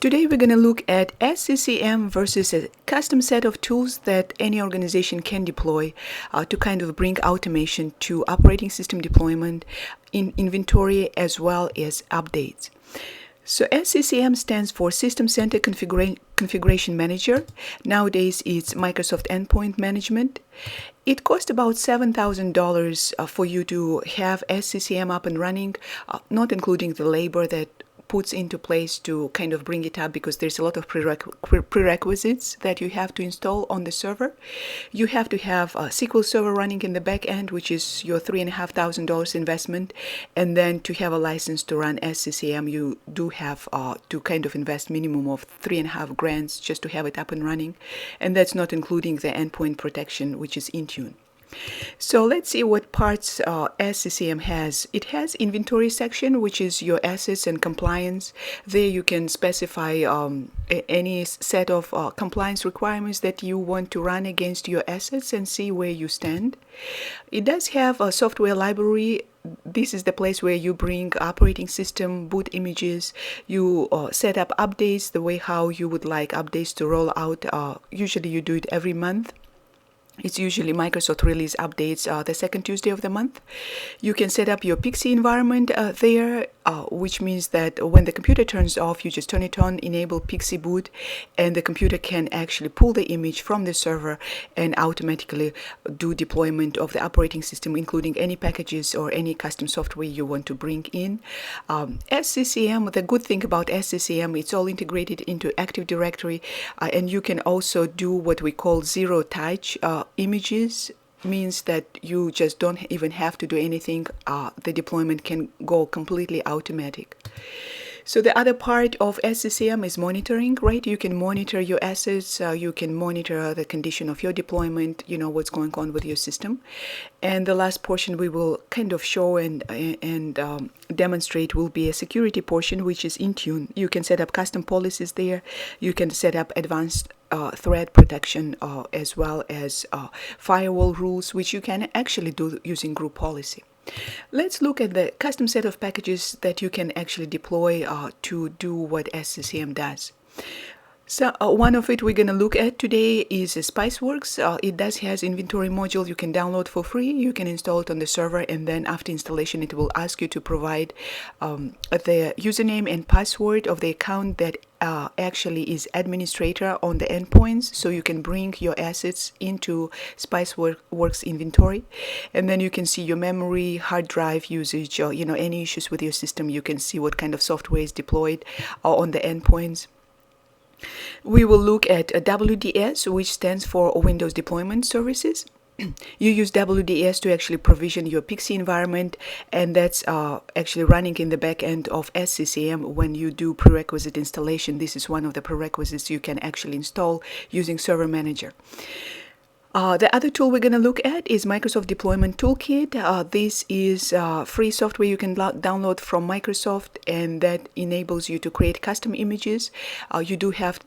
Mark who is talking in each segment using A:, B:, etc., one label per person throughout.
A: Today we're going to look at SCCM versus a custom set of tools that any organization can deploy to kind of bring automation to operating system deployment, in inventory, as well as updates. So SCCM stands for System Center Configuration Manager. Nowadays it's Microsoft Endpoint Management. It costs about $7,000 for you to have SCCM up and running, not including the labor that puts into place to kind of bring it up, because there's a lot of prerequisites that you have to install on the server. You have to have a SQL Server running in the back end, which is your $3,500 investment, and then to have a license to run SCCM, you do have to kind of invest minimum of $3,500 just to have it up and running, and that's not including the endpoint protection, which is Intune. So let's see what parts SCCM has. It has inventory section, which is your assets and compliance. There you can specify any set of compliance requirements that you want to run against your assets and see where you stand. It does have a software library. This is the place where you bring operating system, boot images, you set up updates the way how you would like updates to roll out. Usually you do it every month. It's usually Microsoft release updates the second Tuesday of the month. You can set up your Pixie environment there, which means that when the computer turns off, you just turn it on, enable Pixie boot, and the computer can actually pull the image from the server and automatically do deployment of the operating system, including any packages or any custom software you want to bring in. SCCM, the good thing about SCCM, it's all integrated into Active Directory, and you can also do what we call zero-touch images. Means that you just don't even have to do anything. The deployment can go completely automatic. So the other part of SCCM is monitoring, right? You can monitor your assets, you can monitor the condition of your deployment, you know what's going on with your system. And the last portion we will kind of show and demonstrate will be a security portion, which is Intune. You can set up custom policies there. You can set up advanced threat protection as well as firewall rules, which you can actually do using group policy. Let's look at the custom set of packages that you can actually deploy to do what SCCM does. So one of it we're going to look at today is Spiceworks. It does has inventory module you can download for free. You can install it on the server, and then after installation it will ask you to provide the username and password of the account that actually is administrator on the endpoints, so you can bring your assets into Spiceworks inventory, and then you can see your memory, hard drive usage, or any issues with your system. You can see what kind of software is deployed on the endpoints. We will look at WDS, which stands for Windows Deployment Services. You use WDS to actually provision your Pixie environment, and that's actually running in the back end of SCCM when you do prerequisite installation. This is one of the prerequisites you can actually install using Server Manager. The other tool we're going to look at is Microsoft Deployment Toolkit. This is free software you can download from Microsoft, and that enables you to create custom images. You do have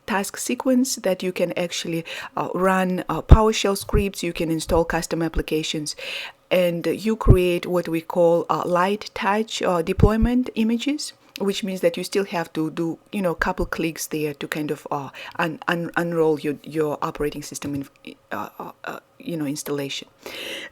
A: task sequence that you can actually run PowerShell scripts. You can install custom applications, and you create what we call light touch deployment images, which means that you still have to do, a couple clicks there to kind of unroll your operating system installation.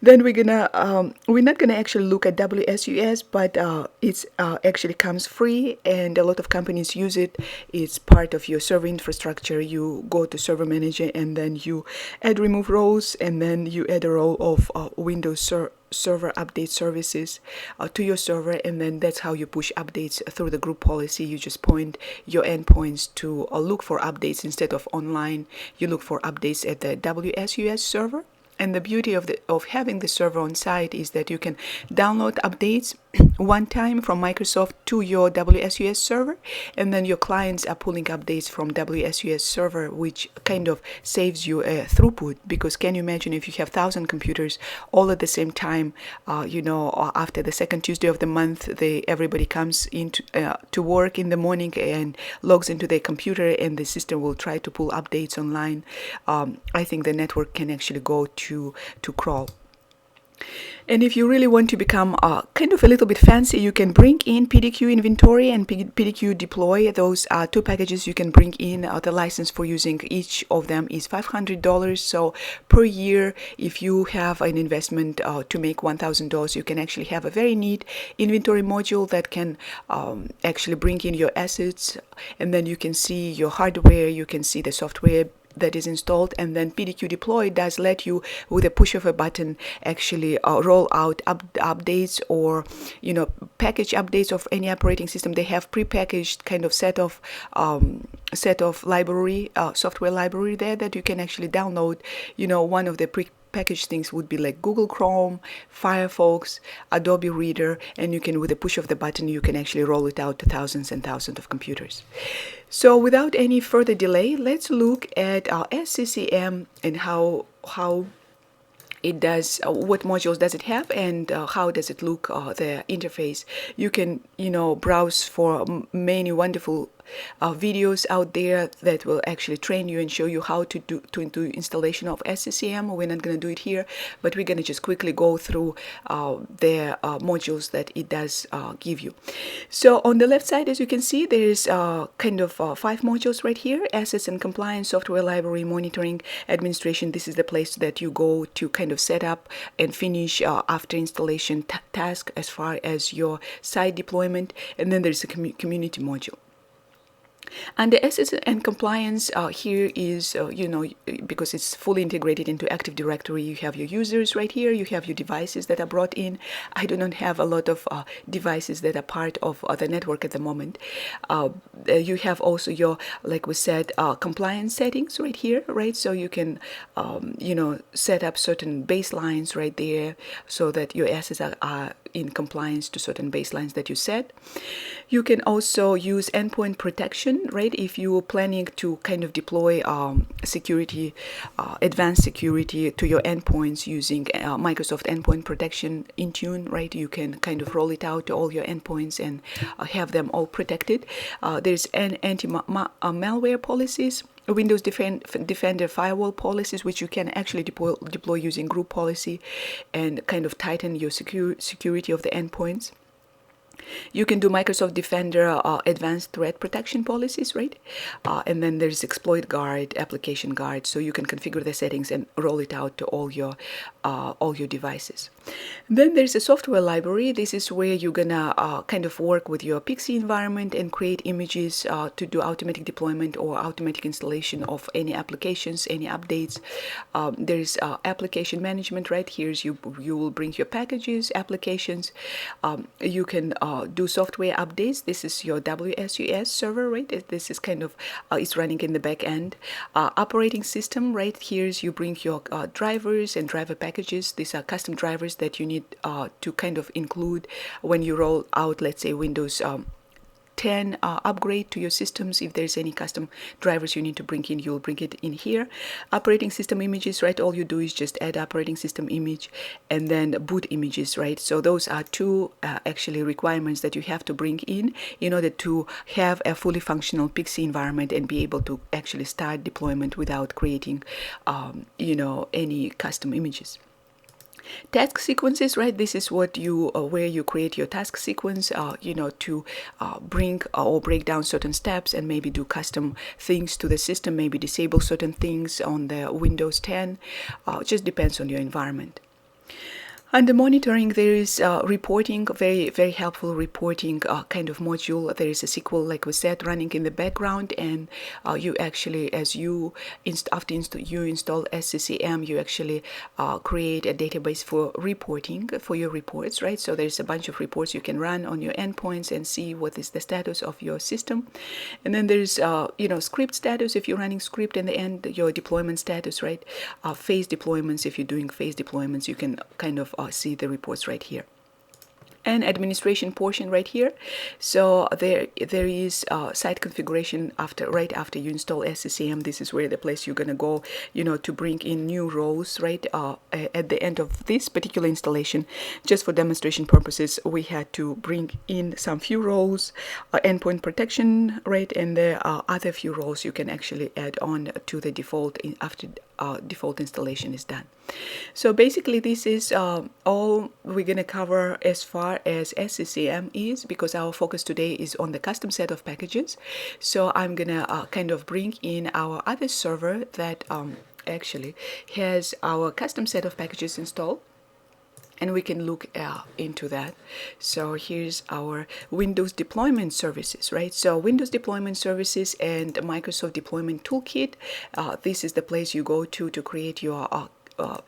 A: Then we're not gonna actually look at WSUS, but it's actually comes free, and a lot of companies use it. It's part of your server infrastructure. You go to Server Manager, and then you add remove roles, and then you add a role of Windows server update services to your server, and then that's how you push updates through the group policy. You just point your endpoints to look for updates. Instead of online, you look for updates at the WSUS server. And the beauty of having the server on site is that you can download updates one time from Microsoft to your WSUS server, and then your clients are pulling updates from WSUS server, which kind of saves you a throughput. Because can you imagine if you have 1,000 computers all at the same time, after the second Tuesday of the month, everybody comes into to work in the morning and logs into their computer, and the system will try to pull updates online. I think the network can actually go to crawl. And if you really want to become kind of a little bit fancy, you can bring in PDQ Inventory and PDQ Deploy. Those are two packages you can bring in. The license for using each of them is $500. So per year, if you have an investment to make $1,000, you can actually have a very neat inventory module that can actually bring in your assets, and then you can see your hardware, you can see the software that is installed, and then PDQ Deploy does let you, with a push of a button, actually roll out updates or package updates of any operating system. They have prepackaged kind of set of library software library there that you can actually download. One of the packaged things would be like Google Chrome, Firefox, Adobe Reader, and you can, with a push of the button, you can actually roll it out to thousands and thousands of computers. So without any further delay, let's look at our SCCM and how it does, what modules does it have, and how does it look, the interface. You can browse for many wonderful videos out there that will actually train you and show you how to do installation of SCCM. We're not going to do it here, but we're going to just quickly go through the modules that it does give you. So on the left side, as you can see, there is kind of 5 modules right here: assets and compliance, software library, monitoring, administration. This is the place that you go to kind of set up and finish after installation task as far as your site deployment. And then there's a community module. And the assets and compliance here is, because it's fully integrated into Active Directory, you have your users right here, you have your devices that are brought in. I do not have a lot of devices that are part of the network at the moment. You have also your, like we said, compliance settings right here, right? So you can, set up certain baselines right there so that your assets are in compliance to certain baselines that you set. You can also use endpoint protection, right? If you're planning to kind of deploy security, advanced security to your endpoints using Microsoft Endpoint Protection Intune, right? You can kind of roll it out to all your endpoints and have them all protected. There's an anti-malware policies, Windows Defender firewall policies, which you can actually deploy using group policy and kind of tighten your security of the endpoints. You can do Microsoft Defender advanced threat protection policies, right? And then there's exploit guard, application guard, so you can configure the settings and roll it out to all your devices. Then there's a software library. This is where you're gonna kind of work with your Pixie environment and create images to do automatic deployment or automatic installation of any applications, any updates. There's application management right here. You will bring your packages, applications. You can do software updates. This is your WSUS server, right? This is kind of it's running in the back end. Operating system right here. You bring your drivers and driver packages. These are custom drivers that you need to kind of include when you roll out, let's say, Windows 10 upgrade to your systems. If there's any custom drivers you need to bring in, you'll bring it in here. Operating system images, right? All you do is just add operating system image and then boot images, right? So those are two actually requirements that you have to bring in order to have a fully functional Pixie environment and be able to actually start deployment without creating any custom images. Task sequences, right? This is what you where you create your task sequence, to bring or break down certain steps and maybe do custom things to the system, maybe disable certain things on the Windows 10. Just depends on your environment. Under monitoring, there is reporting, very, very helpful reporting kind of module. There is a SQL, like we said, running in the background, and you actually, as you after you install SCCM, you actually create a database for reporting for your reports, right? So there's a bunch of reports you can run on your endpoints and see what is the status of your system. And then there's script status if you're running script, and the end your deployment status, right? Phase deployments, if you're doing phase deployments, you can kind of see the reports right here. And administration portion right here. So there is site configuration right after you install SCCM. This is where the place you're gonna go, to bring in new roles, right? At the end of this particular installation, just for demonstration purposes, we had to bring in some few roles, endpoint protection, right? And there are other few roles you can actually add on to the default after default installation is done. So basically this is all we're going to cover as far as SCCM is, because our focus today is on the custom set of packages. So I'm going to kind of bring in our other server that actually has our custom set of packages installed, and we can look into that. So here's our Windows deployment services, right? So Windows deployment services and Microsoft Deployment Toolkit. This is the place you go to create your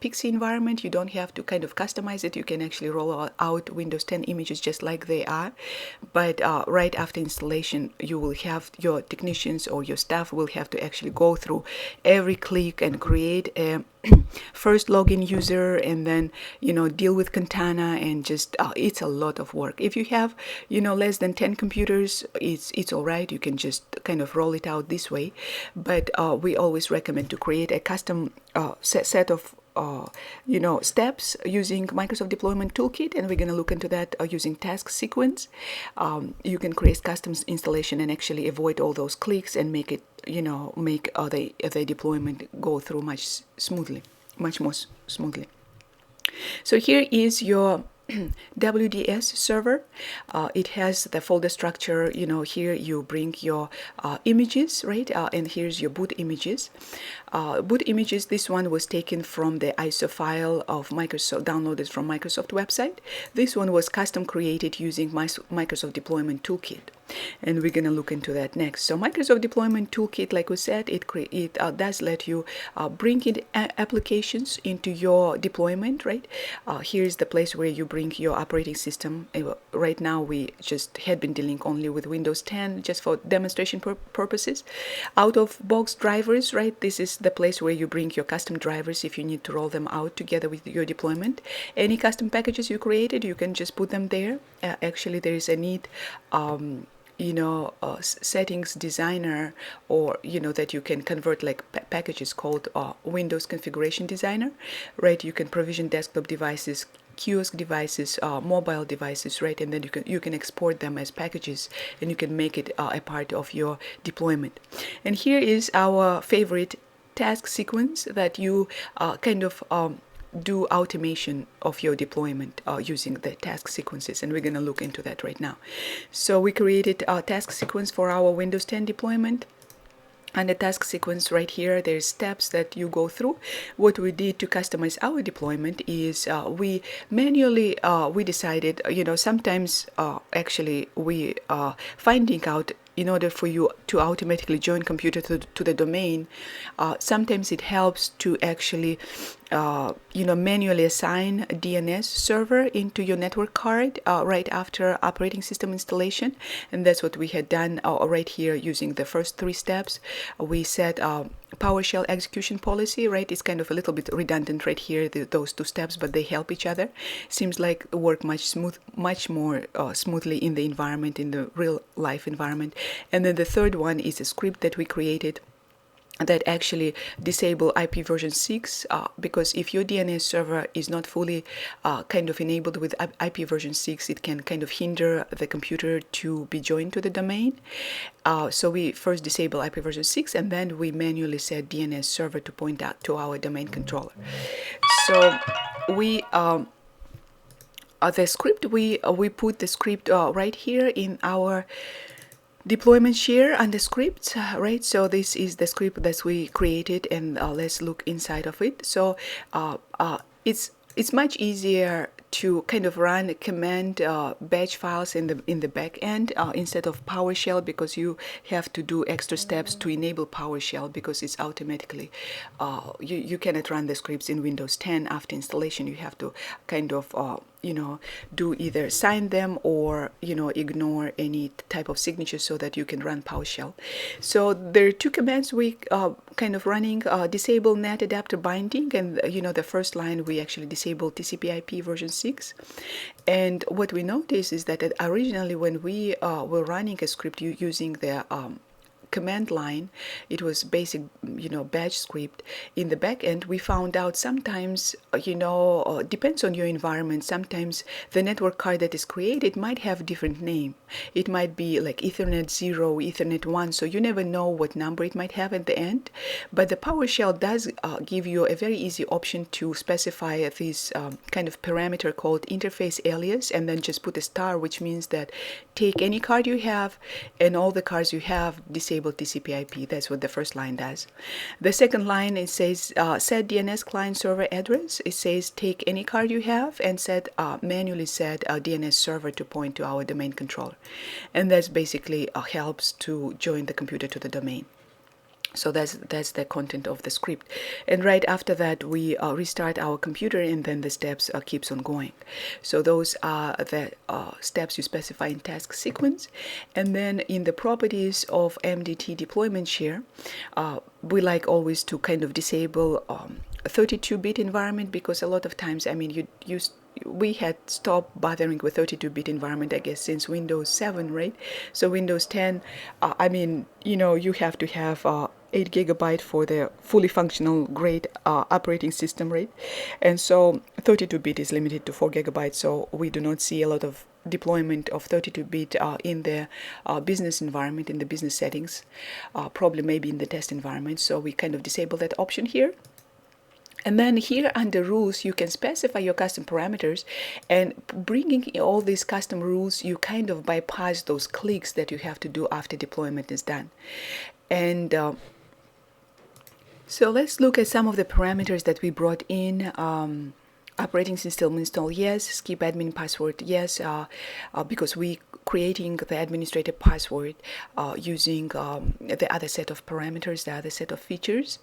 A: Pixie environment. You don't have to kind of customize it. You can actually roll out Windows 10 images just like they are. But right after installation, you will have your technicians or your staff will have to actually go through every click and create a first login user, and then deal with Katana, and just it's a lot of work. If you have less than 10 computers, it's all right. You can just kind of roll it out this way. But we always recommend to create a custom set of steps using Microsoft Deployment Toolkit, and we're going to look into that using task sequence. You can create custom installation and actually avoid all those clicks and make it make the deployment go through much more smoothly. So here is your WDS server. It has the folder structure. Here you bring your images, right? And here's your boot images. Boot images, this one was taken from the ISO file of Microsoft, downloaded from Microsoft website. This one was custom created using Microsoft Deployment Toolkit, and we're going to look into that next. So Microsoft Deployment Toolkit, like we said, it does let you bring in applications into your deployment, right? Here's the place where you bring your operating system. Right now we just had been dealing only with Windows 10 just for demonstration purposes. Out of box drivers, right? This is the place where you bring your custom drivers if you need to roll them out together with your deployment. Any custom packages you created, you can just put them there. Actually, there is a neat settings designer, or that you can convert like packages called Windows Configuration Designer, right? You can provision desktop devices, kiosk devices, mobile devices, right? And then you can export them as packages, and you can make it a part of your deployment. And here is our favorite task sequence that you kind of do automation of your deployment using the task sequences, and we're going to look into that right now. So we created a task sequence for our Windows 10 deployment. And the task sequence right here, there's steps that you go through. What we did to customize our deployment is we manually, we decided, sometimes actually we finding out in order for you to automatically join computer to the domain, sometimes it helps to actually manually assign a DNS server into your network card right after operating system installation. And that's what we had done right here using the first 3 steps. We set PowerShell execution policy, right? It's kind of a little bit redundant right here, those 2 steps, but they help each other. Seems like work much more smoothly in the environment, in the real life environment. And then the third one is a script that we created that actually disable IP version 6, because if your DNS server is not fully kind of enabled with IP version 6, it can kind of hinder the computer to be joined to the domain. So we first disable IP version 6, and then we manually set DNS server to point out to our domain controller. So we the script, we put the script right here in our deployment share under scripts, right? So this is the script that we created, and let's look inside of it. So it's much easier to kind of run command batch files in the back end instead of PowerShell, because you have to do extra steps to enable PowerShell, because it's automatically you cannot run the scripts in Windows 10 after installation. You have to kind of do either sign them or ignore any type of signature so that you can run PowerShell. So there are 2 commands we kind of running: disable net adapter binding, and the first line we actually disable TCP/IP version 6. And what we notice is that originally when we were running a script using the command line. It was basic, bash script. In the back end, we found out sometimes, depends on your environment. Sometimes the network card that is created might have a different name. It might be like Ethernet 0, Ethernet 1, so you never know what number it might have at the end. But the PowerShell does give you a very easy option to specify this kind of parameter called interface alias, and then just put a star, which means that take any card you have and all the cards you have, disable TCP/IP. That's what the first line does. The second line, it says set DNS client server address. It says take any card you have and manually set a DNS server to point to our domain controller. And that's basically helps to join the computer to the domain. So that's the content of the script. And right after that, we restart our computer, and then the steps keeps on going. So those are the steps you specify in task sequence. And then in the properties of MDT deployment share, we like always to kind of disable a 32-bit environment, because a lot of times, we had stopped bothering with 32-bit environment, I guess, since Windows 7, right? So Windows 10, you have to have 8 GB for the fully functional great operating system, right? And so 32-bit is limited to 4 GB, so we do not see a lot of deployment of 32-bit in the business environment, in the business settings, probably maybe in the test environment. So we kind of disable that option here. And then here under rules, you can specify your custom parameters, and bringing all these custom rules, you kind of bypass those clicks that you have to do after deployment is done. And so let's look at some of the parameters that we brought in. Operating system install, yes. Skip admin password, yes, because we creating the administrator password using the other set of parameters, the other set of features.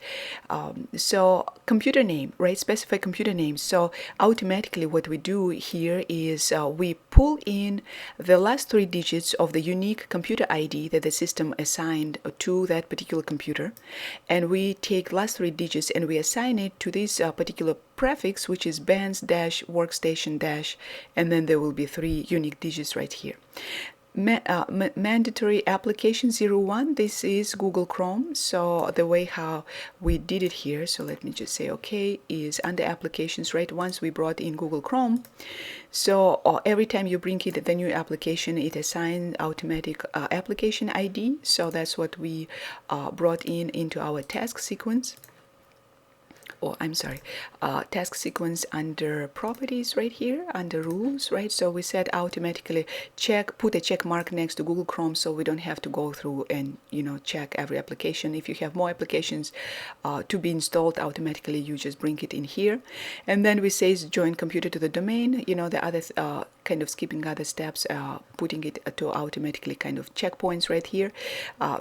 A: So computer name, right? Specify computer name. So automatically what we do here is we pull in the last 3 digits of the unique computer ID that the system assigned to that particular computer, and we take last 3 digits and we assign it to this particular prefix, which is bands dash workstation dash, and then there will be 3 unique digits right here. Mandatory application 01, this is Google Chrome. So the way how we did it here, so let me just say okay, is under applications, right? Once we brought in Google Chrome, so every time you bring it the new application, it assigns automatic application ID. So that's what we brought in into our task sequence. Task sequence under properties right here, under rules, right? So we said automatically put a check mark next to Google Chrome, so we don't have to go through and, check every application. If you have more applications to be installed, automatically you just bring it in here. And then we say join computer to the domain, the other kind of skipping other steps, putting it to automatically kind of checkpoints right here.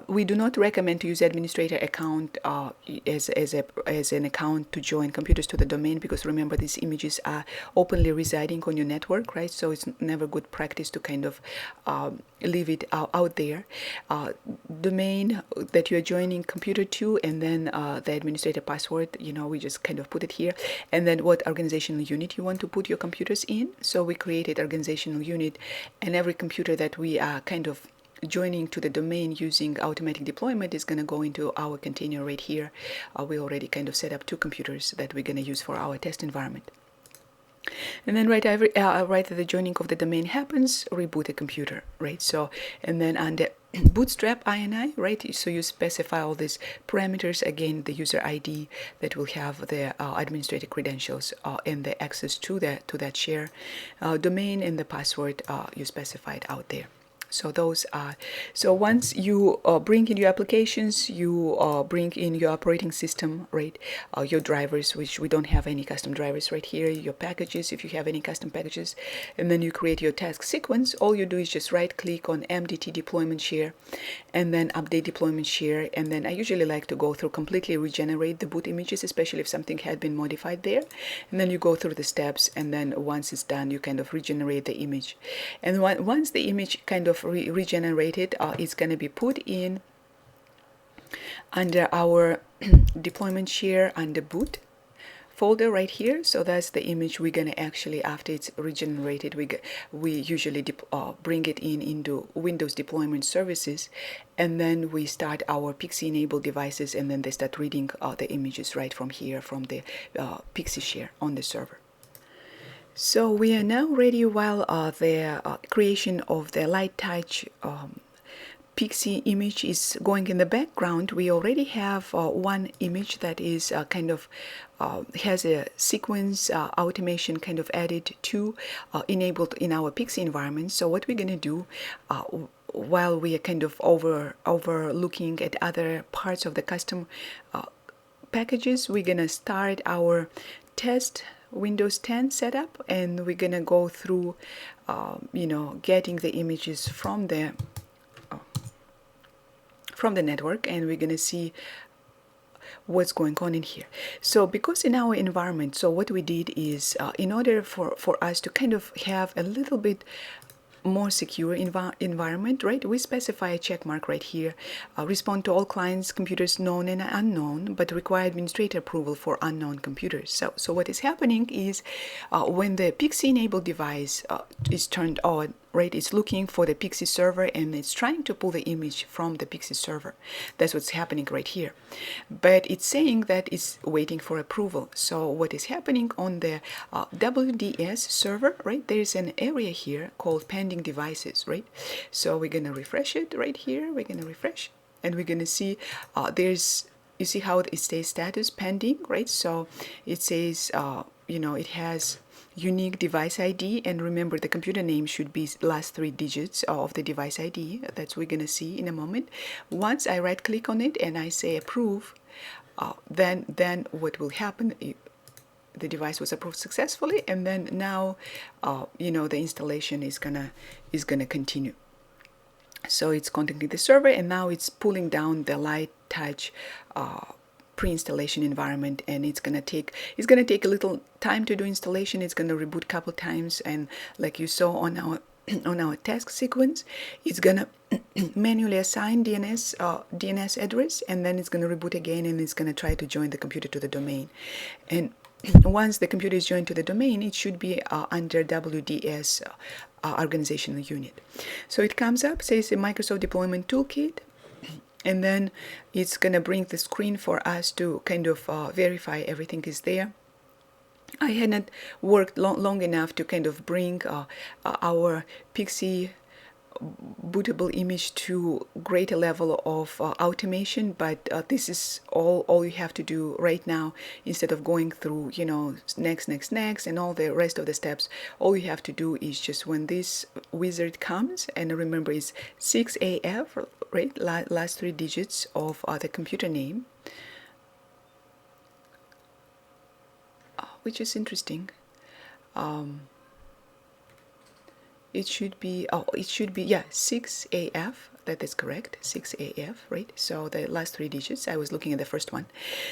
A: We do not recommend to use administrator account as an account to join computers to the domain, because remember, these images are openly residing on your network, right? So it's never good practice to kind of leave it out there. Domain that you're joining computer to, and then the administrator password, we just kind of put it here. And then what organizational unit you want to put your computers in. So we created organizational unit, and every computer that we are kind of joining to the domain using automatic deployment is going to go into our container right here. We already kind of set up 2 computers that we're going to use for our test environment. And then right after the joining of the domain happens, reboot the computer, right? So, and then under bootstrap INI, right? So you specify all these parameters, again, the user ID that will have the administrator credentials and the access to that share domain, and the password you specified out there. So those are, so once you bring in your applications, you bring in your operating system, right? Your drivers, which we don't have any custom drivers right here, your packages, if you have any custom packages, and then you create your task sequence. All you do is just right click on MDT deployment share, and then update deployment share. And then I usually like to go through completely regenerate the boot images, especially if something had been modified there. And then you go through the steps, and then once it's done, you kind of regenerate the image. And once the image kind of regenerated, it's going to be put in under our deployment share under boot folder right here. So that's the image we're going to actually, after it's regenerated, we usually bring it into Windows Deployment Services, and then we start our Pixie enabled devices, and then they start reading the images right from here, from the Pixie share on the server. So we are now ready while the creation of the light touch Pixie image is going in the background. We already have one image that is kind of has a sequence automation kind of added to enabled in our Pixie environment. So what we're going to do while we are kind of overlooking at other parts of the custom packages, we're going to start our test Windows 10 setup, and we're going to go through getting the images from the network, and we're going to see what's going on in here. So because in our environment, so what we did is in order for us to kind of have a little bit more secure environment, right, we specify a check mark right here, respond to all clients computers known and unknown, but require administrator approval for unknown computers. So what is happening is when the Pixie enabled device is turned on, right, it's looking for the Pixie server and it's trying to pull the image from the Pixie server. That's what's happening right here. But it's saying that it's waiting for approval. So what is happening on the WDS server, right, there's an area here called pending devices, right? So we're going to refresh it right here. We're going to refresh, and we're going to see you see how it says status pending, right? So it says, it has unique device ID, and remember the computer name should be last 3 digits of the device ID. That's what we're going to see in a moment. Once I right click on it and I say approve, then what will happen, the device was approved successfully, and then now the installation is gonna continue. So it's contacting the server, and now it's pulling down the light touch pre-installation environment, and it's gonna take a little time to do installation. It's gonna reboot a couple times, and like you saw on our task sequence, it's gonna manually assign DNS address, and then it's gonna reboot again, and it's gonna try to join the computer to the domain. And once the computer is joined to the domain, it should be under WDS organizational unit. So it comes up, says the Microsoft Deployment Toolkit, and then it's going to bring the screen for us to kind of verify everything is there. I hadn't worked long enough to kind of bring our Pixie bootable image to greater level of automation, but this is all you have to do right now. Instead of going through next and all the rest of the steps, all you have to do is just when this wizard comes, and remember it's 6AF, right, last 3 digits of the computer name, which is interesting. It should be 6AF. That is correct, 6AF, right? So the last 3 digits, I was looking at the first one.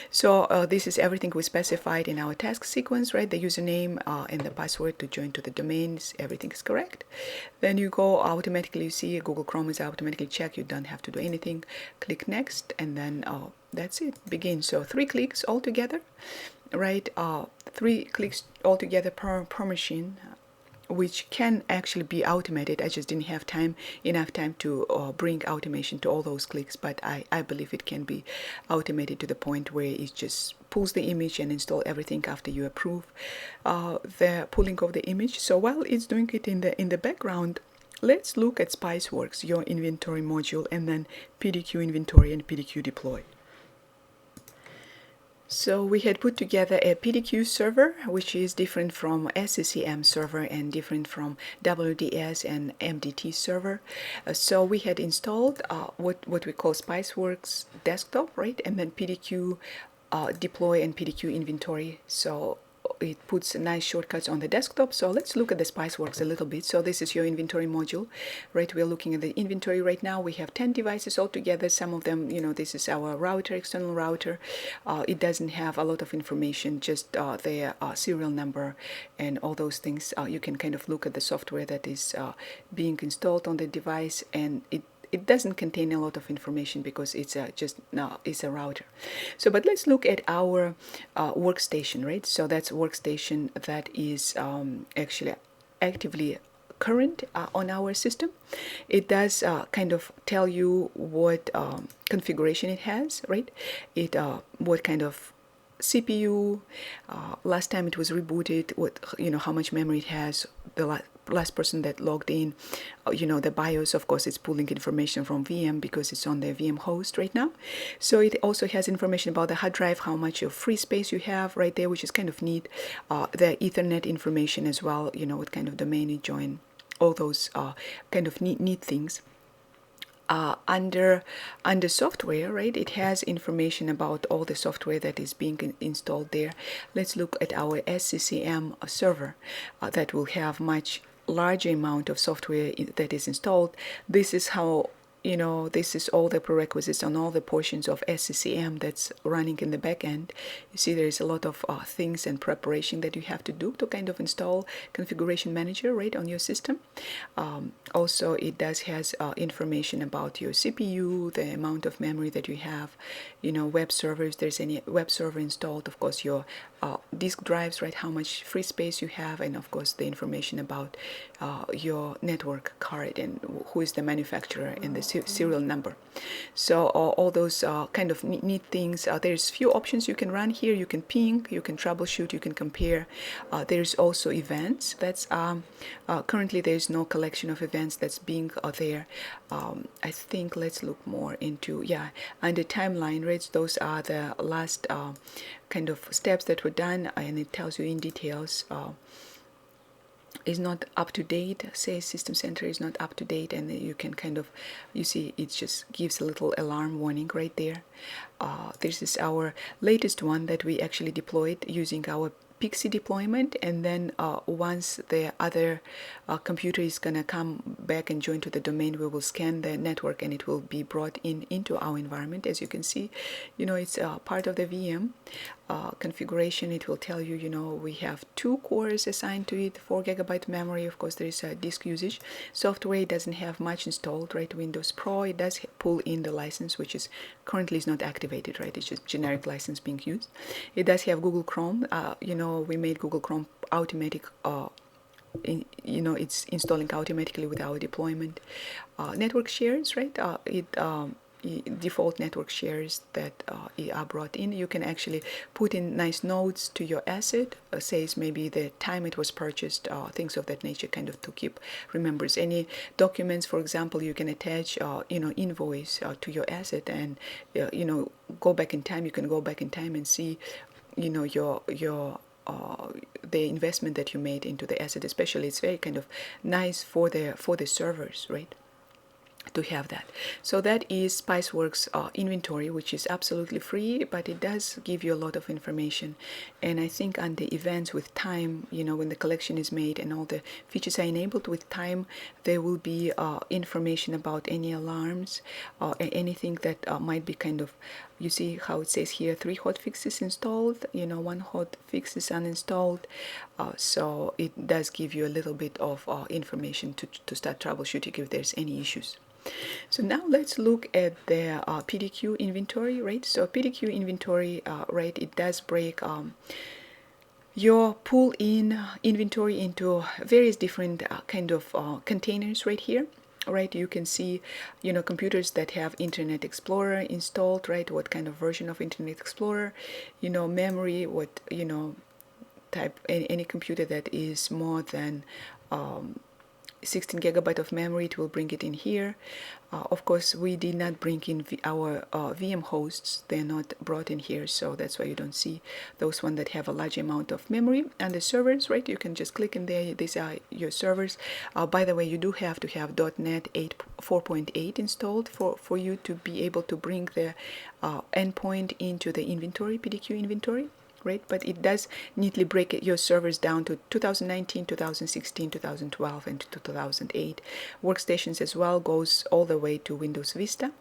A: So this is everything we specified in our task sequence, right? The username and the password to join to the domains, everything is correct. Then you go automatically, you see Google Chrome is automatically checked. You don't have to do anything. Click next, and then that's it, begin. So 3 clicks altogether, right? 3 clicks altogether per machine, which can actually be automated. I just didn't have enough time to bring automation to all those clicks, but I believe it can be automated to the point where it just pulls the image and install everything after you approve the pulling of the image. So while it's doing it in the background, let's look at Spiceworks, your inventory module, and then PDQ Inventory and PDQ Deploy. So we had put together a PDQ server, which is different from SCCM server and different from WDS and MDT server. So we had installed what we call Spiceworks desktop, right? And then PDQ Deploy and PDQ Inventory. So it puts nice shortcuts on the desktop. So let's look at the Spiceworks a little bit. So this is your inventory module, right? We're looking at the inventory right now. We have 10 devices altogether. Some of them, this is our router, external router. It doesn't have a lot of information, just their serial number and all those things. You can kind of look at the software that is being installed on the device, and it doesn't contain a lot of information because it's it's a router. So, but let's look at our workstation, right? So that's a workstation that is actually actively current on our system. It does kind of tell you what configuration it has, right? It what kind of CPU, last time it was rebooted, what, how much memory it has, the last person that logged in, the BIOS, of course, it's pulling information from VM because it's on the VM host right now. So it also has information about the hard drive, how much of free space you have right there, which is kind of neat. The Ethernet information as well, what kind of domain you join, all those kind of neat things. Under software, right, it has information about all the software that is being installed there. Let's look at our SCCM server that will have much larger amount of software that is installed. This is how, this is all the prerequisites on all the portions of SCCM that's running in the back end. You see there's a lot of things and preparation that you have to do to kind of install Configuration Manager, right, on your system. Also, it has information about your CPU, the amount of memory that you have, web servers, there's any web server installed, of course, your disk drives, right, how much free space you have, and of course the information about your network card and who is the manufacturer and the serial number. So all those kind of neat things. There's few options you can run here. You can ping, you can troubleshoot, you can compare. There's also events. That's currently there's no collection of events that's being there. I think let's look more into, under timeline rates. Those are the last kind of steps that were done, and it tells you in details. Is not up to date, say System Center is not up to date, and you can kind of, you see it just gives a little alarm warning right there. This is our latest one that we actually deployed using our Pixie deployment, and then once the other computer is gonna come back and join to the domain, we will scan the network and it will be brought into our environment. As you can see, it's part of the VM configuration. It will tell you, we have 2 cores assigned to it, 4 GB memory. Of course, there is a disk usage. Software doesn't have much installed, right? Windows Pro, it does pull in the license, which is currently is not activated, right? It's just generic license being used. It does have Google Chrome. We made Google Chrome automatic. It's installing automatically with our deployment. Network shares, right? Default network shares that are brought in. You can actually put in nice notes to your asset, says maybe the time it was purchased, things of that nature, kind of to keep remembers. Any documents, for example, you can attach invoice to your asset, and go back in time. You can go back in time and see your the investment that you made into the asset. Especially, it's very kind of nice for the servers, right, to have that. So that is Spiceworks inventory, which is absolutely free, but it does give you a lot of information. And I think on the events with time, when the collection is made and all the features are enabled with time, there will be information about any alarms or anything that might be kind of, you see how it says here 3 hotfixes installed, 1 hotfix is uninstalled. So it does give you a little bit of information to start troubleshooting if there's any issues. So now let's look at the PDQ inventory, right? So PDQ inventory, right, it does break your pull-in inventory into various different kind of containers right here. Right, you can see, computers that have Internet Explorer installed, right? What kind of version of Internet Explorer, memory, what, type, any computer that is more than 16 GB of memory, it will bring it in here. Of course, we did not bring in our VM hosts. They're not brought in here, so that's why you don't see those ones that have a large amount of memory. And the servers, right, you can just click in there. These are your servers. By the way, you do have to have .NET 4.8 installed for you to be able to bring the endpoint into the inventory, PDQ inventory. Right, but it does neatly break your servers down to 2019, 2016, 2012, and 2008. Workstations as well goes all the way to Windows Vista.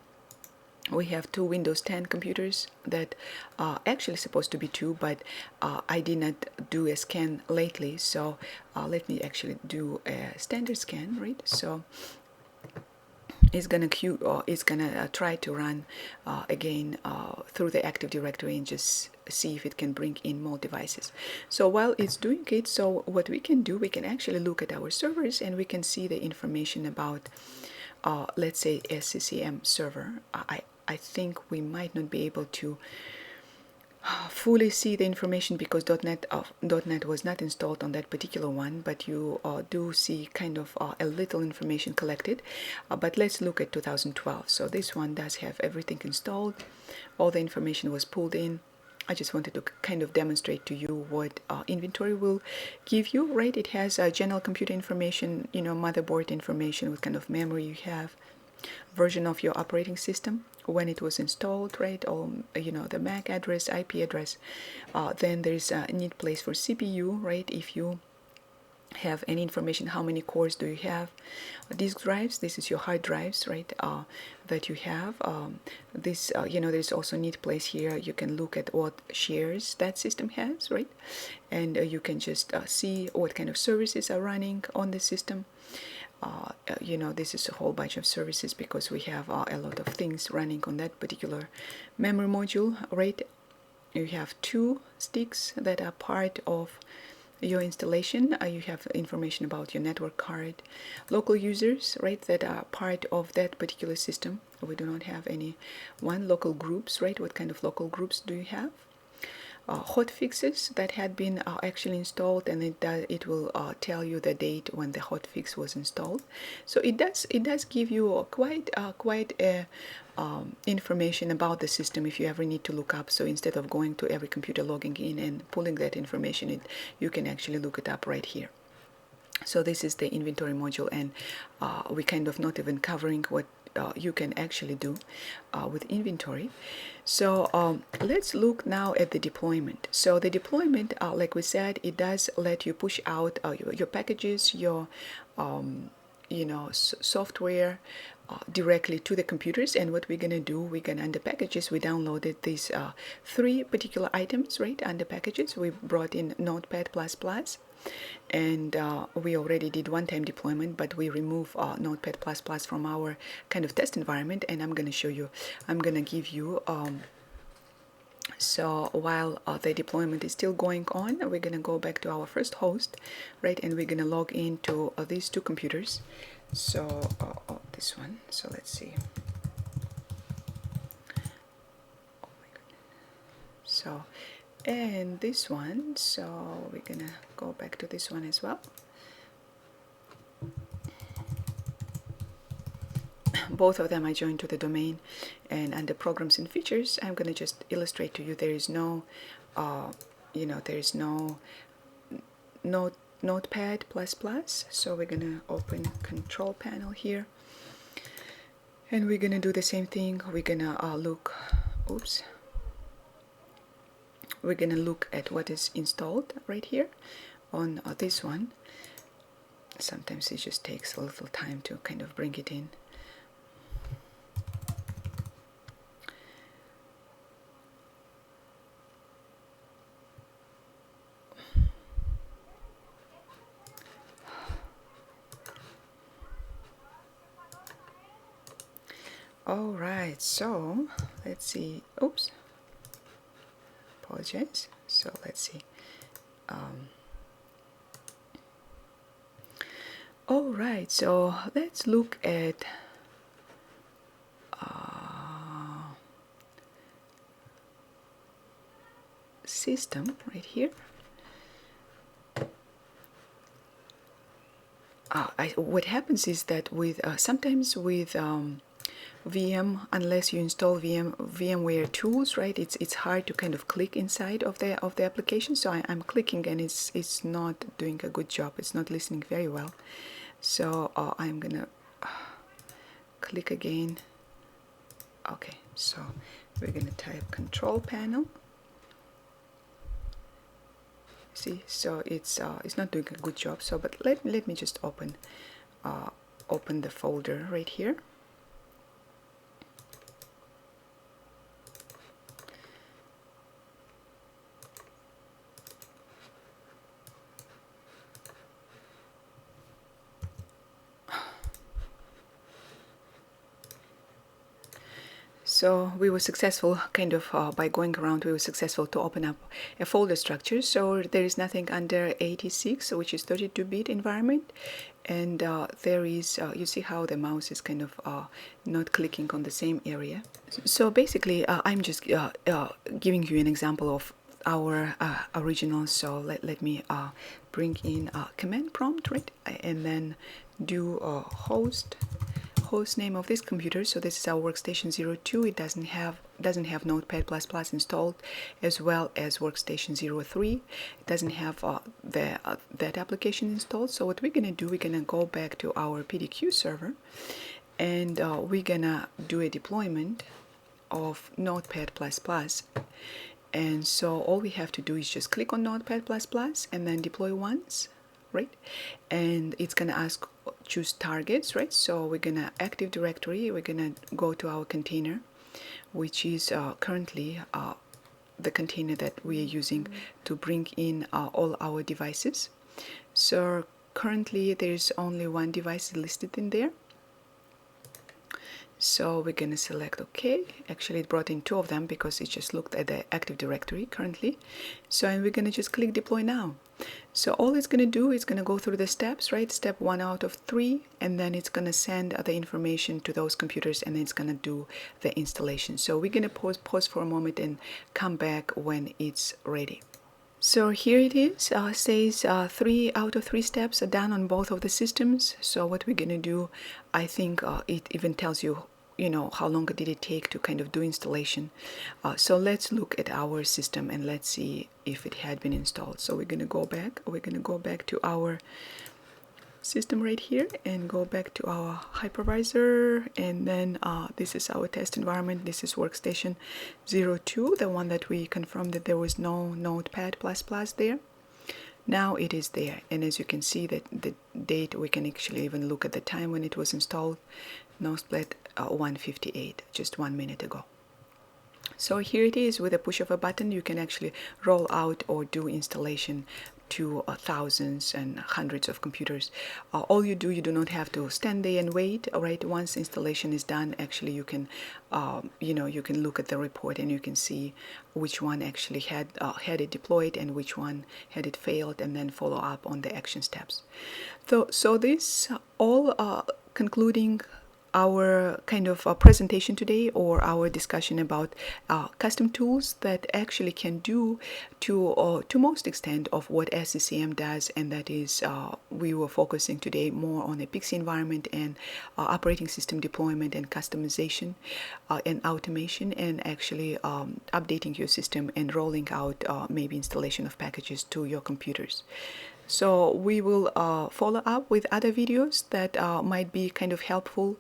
A: We have 2 Windows 10 computers that are actually supposed to be 2, but I did not do a scan lately, so let me actually do a standard scan, right? So is gonna queue or is gonna try to run again through the Active Directory and just see if it can bring in more devices. So while it's doing it, so what we can do, we can actually look at our servers and we can see the information about let's say SCCM server. I think we might not be able to fully see the information because .NET was not installed on that particular one, but you do see kind of a little information collected. But let's look at 2012. So this one does have everything installed. All the information was pulled in. I just wanted to kind of demonstrate to you what inventory will give you, right? It has general computer information, motherboard information, what kind of memory you have, version of your operating system, when it was installed, right? Or the MAC address, IP address. Then there's a neat place for CPU, right? If you have any information, how many cores do you have? Disk drives, this is your hard drives, right? That you have. There's also a neat place here. You can look at what shares that system has, right? And you can just see what kind of services are running on the system. This is a whole bunch of services because we have a lot of things running on that particular memory module, right? You have 2 sticks that are part of your installation. You have information about your network card, local users, right, that are part of that particular system. We do not have any local groups, right? What kind of local groups do you have? Hot fixes that had been actually installed, and it will tell you the date when the hot fix was installed. So it does give you quite information about the system if you ever need to look up. So instead of going to every computer, logging in and pulling that information, you can actually look it up right here. So this is the inventory module, and we kind of not even covering what you can actually do with inventory. So let's look now at the deployment. So the deployment, like we said, it does let you push out your packages, your software directly to the computers. And what we're gonna do, under packages, we downloaded these 3 particular items, right? Under packages, we brought in Notepad++. And we already did one-time deployment, but we remove Notepad++ from our kind of test environment, and I'm going to show you, I'm going to give you, so while the deployment is still going on, we're going to go back to our first host, right, and we're going to log into these 2 computers. So this one, so let's see. Oh my goodness. So, and this one, so we're gonna go back to this one as well. Both of them are joined to the domain, and under programs and features, I'm gonna just illustrate to you there is no there is no Notepad++. So we're gonna open control panel here, and we're gonna do the same thing. We're gonna look, we're going to look at what is installed right here on this one. Sometimes it just takes a little time to kind of bring it in. All right, so let's see. Apologize. So let's see. All right, so let's look at system right here. What happens is that with sometimes with VM, unless you install VMware tools, right? It's hard to kind of click inside of the application. So I'm clicking and it's not doing a good job. It's not listening very well. So I'm gonna click again. Okay, so we're gonna type control panel. See, so it's not doing a good job. So, but let me just open the folder right here. So we were successful by going around, we were successful to open up a folder structure. So there is nothing under 86, which is 32-bit environment. And there is, you see how the mouse is not clicking on the same area. So basically, I'm just giving you an example of our original. So let me bring in a command prompt, right? And then do host name of this computer. So this is our workstation 02. It doesn't have Notepad++ installed, as well as workstation 03. It doesn't have that application installed. So what we're gonna do, we're gonna go back to our PDQ server, and we're gonna do a deployment of Notepad++. And so all we have to do is just click on Notepad++ and then deploy once, right? And it's gonna ask choose targets, right? So we're gonna Active Directory, we're gonna go to our container, which is currently the container that we are using to bring in all our devices. So currently there's only one device listed in there. So we're gonna select OK. Actually, it brought in two of them because it just looked at the Active Directory currently. So and we're gonna just click Deploy Now. So all it's gonna do is gonna go through the steps, right? Step 1 out of 3, and then it's gonna send the information to those computers, and then it's gonna do the installation. So we're gonna pause for a moment and come back when it's ready. So here it is, says 3 out of 3 steps are done on both of the systems. So what we're gonna do, I think it even tells you, how long did it take to do installation. So let's look at our system and let's see if it had been installed. So we're gonna go back to our system right here and go back to our hypervisor, and then this is our test environment. This is workstation 02, the one that we confirmed that there was no Notepad++ there. Now it is there, and as you can see that the date, we can actually even look at the time when it was installed. No split 1:58, just 1 minute ago. So here it is. With a push of a button, you can actually roll out or do installation to thousands and hundreds of computers. All you do not have to stand there and wait. All right, once installation is done, actually you can you can look at the report and you can see which one actually had it deployed and which one had it failed, and then follow up on the action steps. So this all concluding our presentation today, or our discussion about custom tools that actually can do to most extent of what SCCM does, and that is we were focusing today more on a Pixie environment and operating system deployment and customization and automation, and actually updating your system and rolling out maybe installation of packages to your computers. So we will follow up with other videos that might be helpful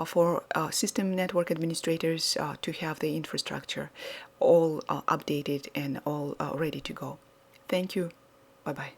A: for system network administrators to have the infrastructure all updated and all ready to go. Thank you. Bye-bye.